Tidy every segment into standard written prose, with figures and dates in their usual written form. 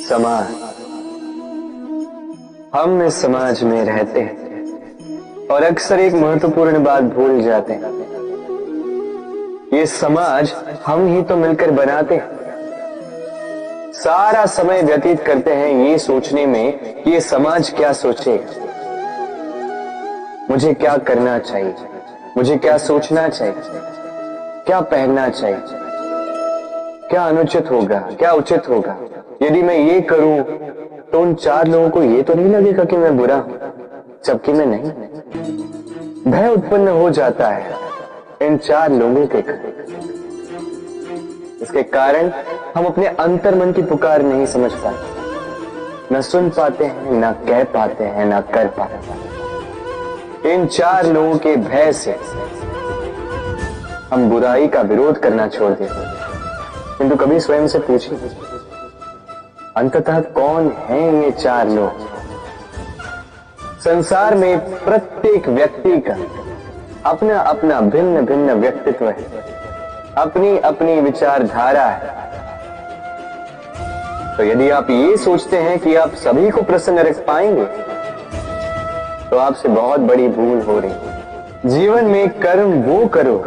समाज। हम इस समाज में रहते हैं और अक्सर एक महत्वपूर्ण बात भूल जाते हैं। ये समाज हम ही तो मिलकर बनाते हैं। सारा समय व्यतीत करते हैं ये सोचने में कि ये समाज क्या सोचेगा, मुझे क्या करना चाहिए, मुझे क्या सोचना चाहिए, क्या पहनना चाहिए, क्या अनुचित होगा, क्या उचित होगा। यदि मैं ये करूं तो उन चार लोगों को ये तो नहीं लगेगा कि मैं बुरा हूं, जबकि मैं नहीं। भय उत्पन्न हो जाता है इन चार लोगों के कारण। इसके कारण हम अपने अंतर्मन की पुकार नहीं समझ पाते, न सुन पाते हैं, न कह पाते हैं, न कर पाते हैं। इन चार लोगों के भय से हम बुराई का विरोध करना छोड़ देते हैं। किंतु कभी स्वयं से पूछिए, अंततः कौन हैं ये चार लोग? संसार में प्रत्येक व्यक्ति का अपना अपना भिन्न भिन्न व्यक्तित्व है, अपनी अपनी विचारधारा है। तो यदि आप ये सोचते हैं कि आप सभी को प्रसन्न रख पाएंगे तो आपसे बहुत बड़ी भूल हो रही है। जीवन में कर्म वो करो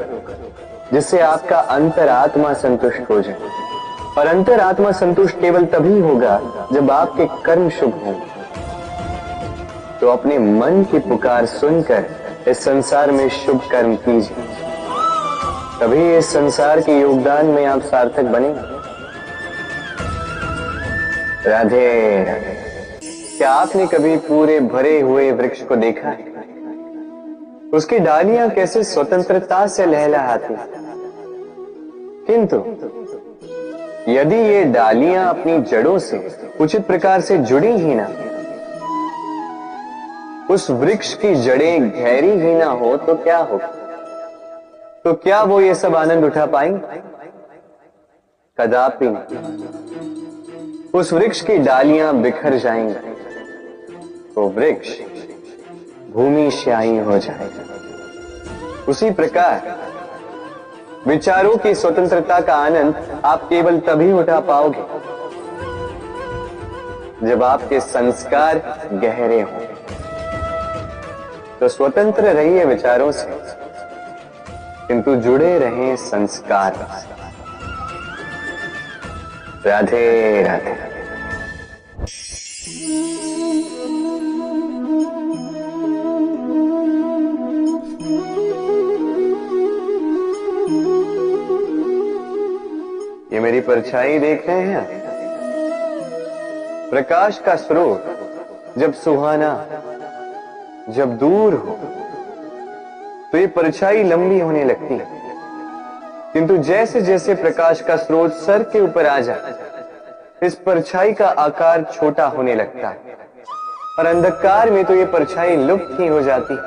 जिससे आपका अंतरात्मा संतुष्ट हो जाए, और अंतरात्मा संतुष्ट केवल तभी होगा जब आपके कर्म शुभ हों। तो अपने मन की पुकार सुनकर इस संसार में शुभ कर्म कीजिए, तभी इस संसार के योगदान में आप सार्थक बनेंगे। राधे राधे। क्या आपने कभी पूरे भरे हुए वृक्ष को देखा है? उसकी डालियां कैसे स्वतंत्रता से लहलहाती, किंतु यदि ये डालियां अपनी जड़ों से उचित प्रकार से जुड़ी ही ना, उस वृक्ष की जड़ें गहरी ही ना हो तो क्या होगा? तो क्या वो ये सब आनंद उठा पाएंगे? कदापि नहीं। उस वृक्ष की डालियां बिखर जाएंगी तो वृक्ष भूमिशायी हो जाएगा। उसी प्रकार विचारों की स्वतंत्रता का आनंद आप केवल तभी उठा पाओगे जब आपके संस्कार गहरे हों। तो स्वतंत्र रहिए विचारों से, किंतु जुड़े रहें संस्कार से। राधे राधे। ये मेरी परछाई देख रहे हैं? प्रकाश का स्रोत जब सुहाना, जब दूर हो तो ये परछाई लंबी होने लगती है, किंतु जैसे जैसे प्रकाश का स्रोत सर के ऊपर आ जाए, इस परछाई का आकार छोटा होने लगता है, और अंधकार में तो ये परछाई लुप्त ही हो जाती है।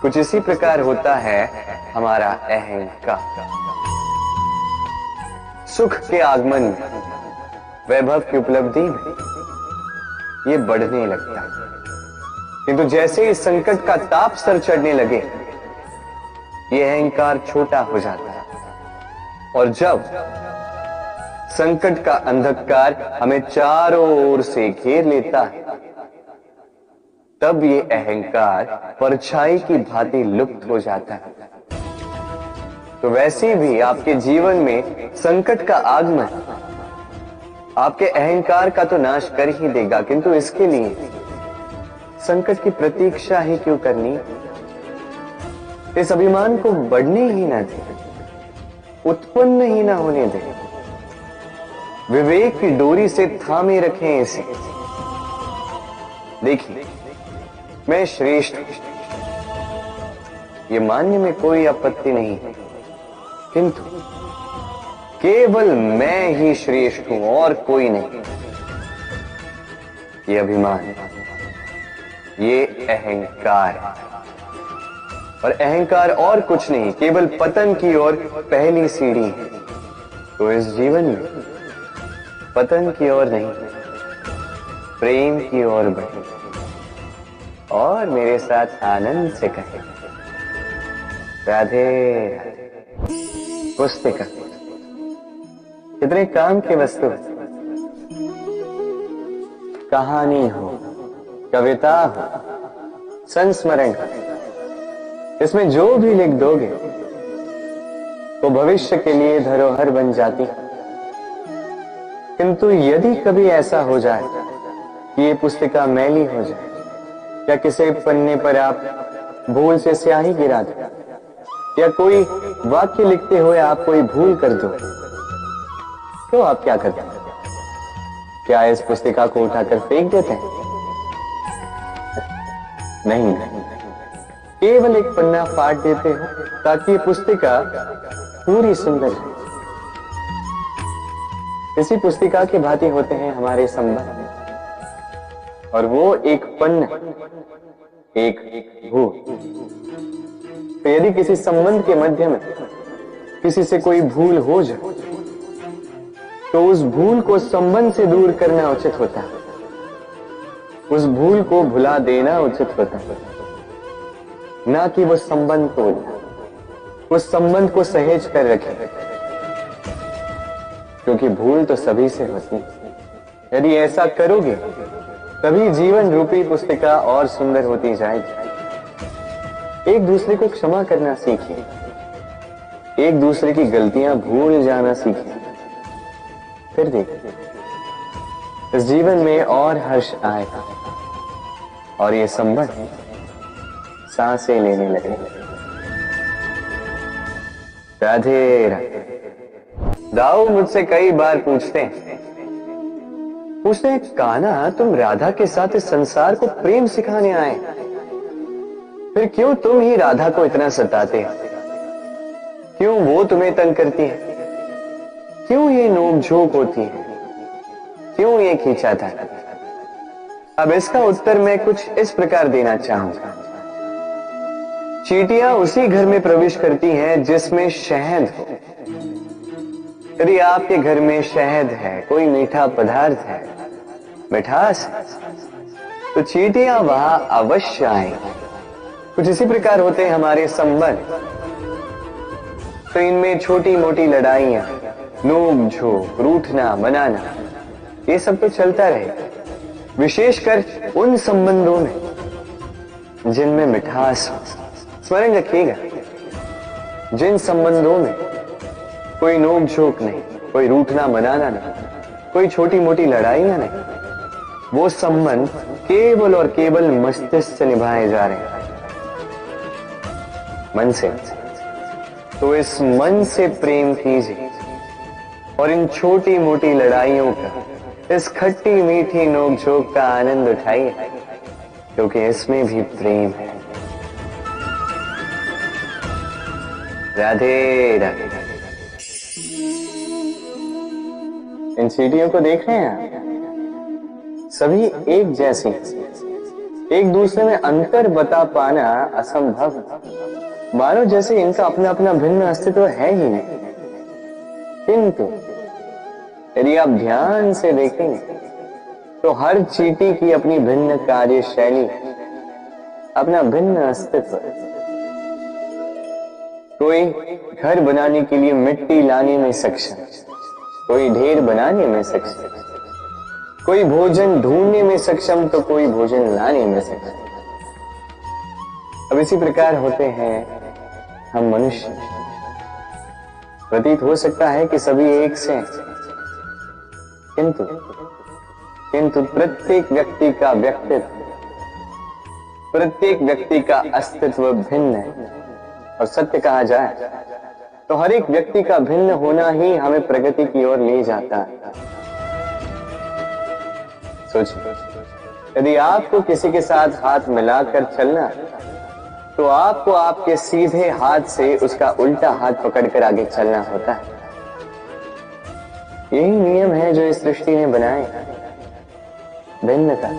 कुछ इसी प्रकार होता है हमारा अहंकार। सुख के आगमन में, वैभव की उपलब्धि में ये बढ़ने लगता है, किंतु जैसे ही संकट का ताप सर चढ़ने लगे, ये अहंकार छोटा हो जाता है। और जब संकट का अंधकार हमें चारों ओर से घेर लेता है, तब ये अहंकार परछाई की भांति लुप्त हो जाता है। तो वैसे भी आपके जीवन में संकट का आगमन आपके अहंकार का तो नाश कर ही देगा, किंतु इसके लिए संकट की प्रतीक्षा ही क्यों करनी? इस अभिमान को बढ़ने ही ना दे, उत्पन्न ही ना होने दे। विवेक की डोरी से थामे रखें इसे। देखिए, मैं श्रेष्ठ हूं, ये मानने में कोई आपत्ति नहीं है, किंतु केवल मैं ही श्रेष्ठ हूं और कोई नहीं। ये अभिमान, ये अहंकार है, और अहंकार और कुछ नहीं, केवल पतन की ओर पहली सीढ़ी है। तो इस जीवन में पतन की ओर नहीं, प्रेम की ओर बढ़े और मेरे साथ आनंद से कहें, राधे राधे। पुस्तिका कितने काम की वस्तु है। कहानी हो, कविता हो, संस्मरण हो, इसमें जो भी लिख दोगे वो भविष्य के लिए धरोहर बन जाती। किंतु यदि कभी ऐसा हो जाए कि ये पुस्तिका मैली हो जाए या किसी पन्ने पर आप भूल से स्याही गिरा दो या कोई वाक्य लिखते हुए आप कोई भूल कर दो, तो आप क्या करते हैं? क्या इस पुस्तिका को उठाकर फेंक देते हैं? नहीं, केवल एक पन्ना फाड़ देते हो ताकि ये पुस्तिका पूरी सुंदर है। इसी पुस्तिका के भांति होते हैं हमारे संबंध, और वो एक पन्ना, एक भूल। तो यदि किसी संबंध के मध्य में किसी से कोई भूल हो जाए तो उस भूल को संबंध से दूर करना उचित होता है, उस भूल को भुला देना उचित होता है, ना कि वो संबंध तोड़ना, उस संबंध को सहेज कर रखे, क्योंकि भूल तो सभी से होती है। यदि ऐसा करोगे तभी जीवन रूपी पुस्तिका और सुंदर होती जाएगी। एक दूसरे को क्षमा करना सीखिए, एक दूसरे की गलतियां भूल जाना सीखिए, फिर देखिए इस जीवन में और हर्ष आएगा और ये संबंध सांसें लेने लगे। राधे राधे। दाऊ मुझसे कई बार पूछते हैं कान्हा, तुम राधा के साथ इस संसार को प्रेम सिखाने आए, फिर क्यों तुम ही राधा को इतना सताते हो? क्यों वो तुम्हें तंग करती है? क्यों ये नोक-झोंक होती है? क्यों ये खींचाता है? अब इसका उत्तर मैं कुछ इस प्रकार देना चाहूंगा। चींटियां उसी घर में प्रवेश करती हैं जिसमें शहद हो। यदि आपके घर में शहद है, कोई मीठा पदार्थ है, मिठास है, तो चींटियां वहां अवश्य आएंगी। कुछ इसी प्रकार होते हैं हमारे संबंध। तो इनमें छोटी मोटी लड़ाइयां, नोक झोंक, रूठना मनाना, ये सब तो चलता रहेगा, विशेषकर उन संबंधों में जिनमें मिठास हो। स्मरण रखिएगा, जिन संबंधों में कोई नोक झोंक नहीं, कोई रूठना मनाना नहीं, कोई छोटी मोटी लड़ाइयां नहीं, वो संबंध केवल और केवल मस्तिष्क से निभाए जा रहे हैं, मन से। तो इस मन से प्रेम कीजिए और इन छोटी मोटी लड़ाइयों का, इस खट्टी मीठी नोक-झोंक का आनंद उठाइए, क्योंकि इसमें भी प्रेम है। राधे राधे। इन चींटियों को देख रहे हैं, सभी एक जैसी, एक दूसरे में अंतर बता पाना असंभव, मानो जैसे इनका अपना अपना भिन्न अस्तित्व है ही नहीं। किंतु यदि आप ध्यान से देखेंगे तो हर चींटी की अपनी भिन्न कार्यशैली, अपना भिन्न अस्तित्व। कोई घर बनाने के लिए मिट्टी लाने में सक्षम, कोई ढेर बनाने में सक्षम, कोई भोजन ढूंढने में सक्षम, तो कोई भोजन लाने में सक्षम। अब इसी प्रकार होते हैं हम मनुष्य। प्रतीत हो सकता है कि सभी एक से हैं, किंतु प्रत्येक व्यक्ति का व्यक्तित्व, प्रत्येक व्यक्ति का अस्तित्व भिन्न है। और सत्य कहा जाए तो हर एक व्यक्ति का भिन्न होना ही हमें प्रगति की ओर ले जाता है। सोचिए, यदि आपको किसी के साथ हाथ मिलाकर चलना, तो आपको आपके सीधे हाथ से उसका उल्टा हाथ पकड़कर आगे चलना होता है। यही नियम है जो इस सृष्टि ने बनाए, भिन्नता।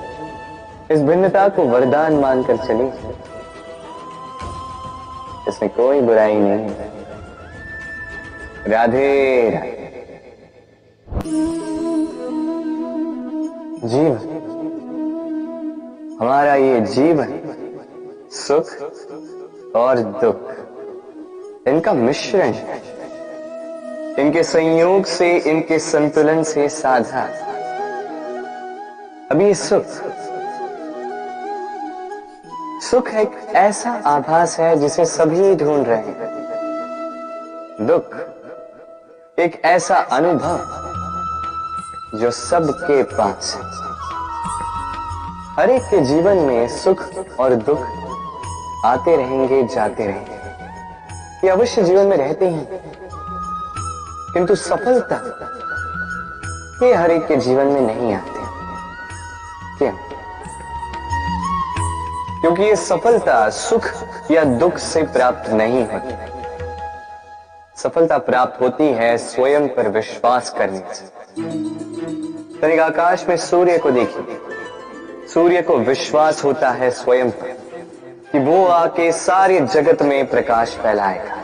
इस भिन्नता को वरदान मानकर चलिए, इसमें कोई बुराई नहीं है। राधे राधे। जीवन, हमारा ये जीवन सुख और दुख, इनका मिश्रण है। इनके संयोग से, इनके संतुलन से साधा। अभी सुख सुख एक ऐसा आभास है जिसे सभी ढूंढ रहे हैं। दुख एक ऐसा अनुभव जो सबके पास है। हर एक के जीवन में सुख और दुख आते रहेंगे, जाते रहेंगे, ये अवश्य जीवन में रहते ही, किंतु सफलता ये हर एक के जीवन में नहीं आती। क्यों? क्योंकि ये सफलता सुख या दुख से प्राप्त नहीं होती। सफलता प्राप्त होती है स्वयं पर विश्वास करने से। तनिक आकाश में सूर्य को देखिए, सूर्य को विश्वास होता है स्वयं पर कि वो आके सारे जगत में प्रकाश फैलाएगा,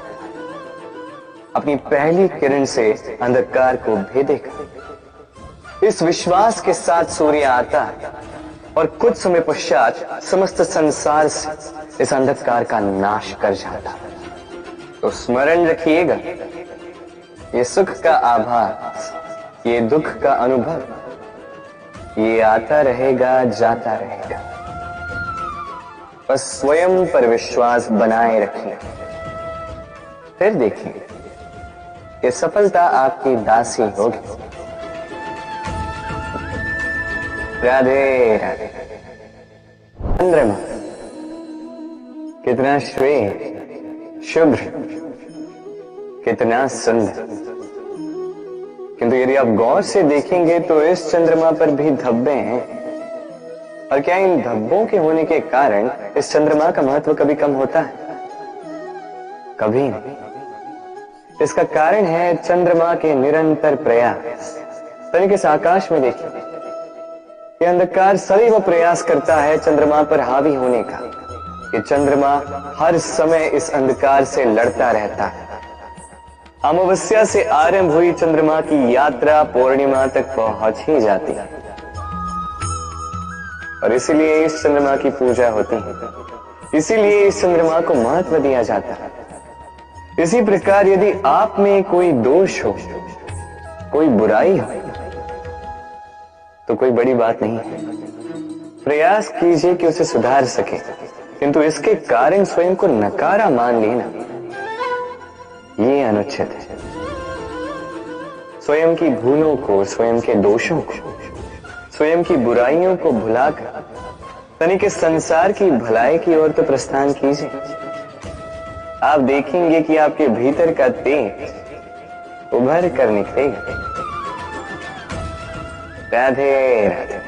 अपनी पहली किरण से अंधकार को भेदेगा। इस विश्वास के साथ सूर्य आता है और कुछ समय पश्चात समस्त संसार से इस अंधकार का नाश कर जाता। तो स्मरण रखिएगा, ये सुख का आभास, ये दुख का अनुभव, ये आता रहेगा, जाता रहेगा। बस स्वयं पर विश्वास बनाए रखिए, फिर देखिए ये सफलता आपकी दासी होगी। राधे राधे। चंद्रमा कितना श्वेत शुभ्र, कितना सुंदर, किंतु यदि आप गौर से देखेंगे तो इस चंद्रमा पर भी धब्बे हैं। और क्या इन धब्बों के होने के कारण इस चंद्रमा का महत्व कभी कम होता है? कभी नहीं। इसका कारण है चंद्रमा के निरंतर प्रयास। तनिक इस आकाश में देखिए, ये अंधकार सदैव प्रयास करता है चंद्रमा पर हावी होने का। ये चंद्रमा हर समय इस अंधकार से लड़ता रहता है। अमावस्या से आरंभ हुई चंद्रमा की यात्रा पूर्णिमा तक पहुंच ही जाती है, और इसीलिए इस चंद्रमा की पूजा होती है, इसीलिए इस चंद्रमा को महत्व दिया जाता है। इसी प्रकार यदि आप में कोई दोष हो, कोई बुराई हो, तो कोई बड़ी बात नहीं है। प्रयास कीजिए कि उसे सुधार सके, किंतु इसके कारण स्वयं को नकारा मान लेना, ये अनुचित है। स्वयं की भूलों को, स्वयं के दोषों को, स्वयं की बुराइयों को भुलाकर तनिक इस संसार की भलाई की ओर तो प्रस्थान कीजिए। आप देखेंगे कि आपके भीतर का तेज उभर कर निकलेगा। राधे राधे।